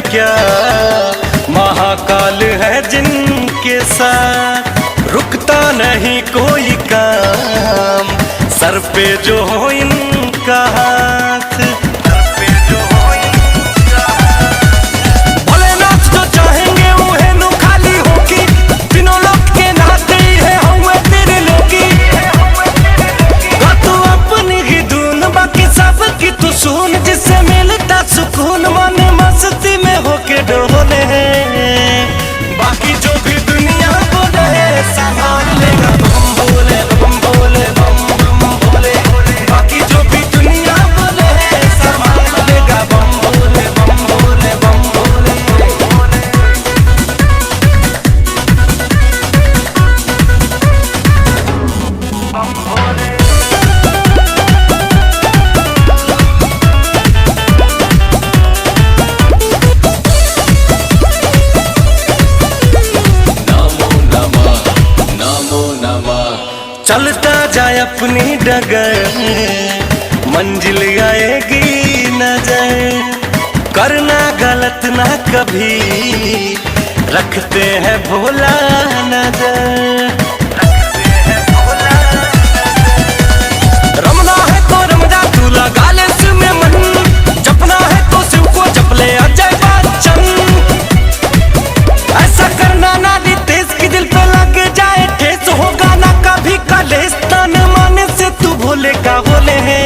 क्या महाकाल है जिनके साथ, रुकता नहीं कोई काम, सर पे जो हो इनका हाथ। भोलेनाथ जो चाहेंगे उन्हें नु खाली होगी, तीनों लोग के नाते है हुए तेरे लोगी। तू अपनी ही धुन बाकी सब की तू सुन, जिससे मिलता सुकून मन मस्ती में होके डोले। बाकी जो भी दुनिया बोले संभाल लेगा बम भोले बम भोले बम बम भोले। बाकी जो भी दुनिया बोले संभाल लेगा बम भोले बम भोले बम भोले। चलता जाए अपनी डगर, मंजिल आएगी नजर, करना गलत ना कभी, रखते हैं भोला नजर। रमना है तो रम जा तू लगा ले शिव में मन, जपना है तो शिव को जप ले अजय बच्चन। ऐसा करना ना तेज की दिल पे लग जाए ठेस, होगा ना कभी कलेश, तन मन से तू भोले का बोले है।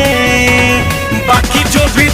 बाकी जो भी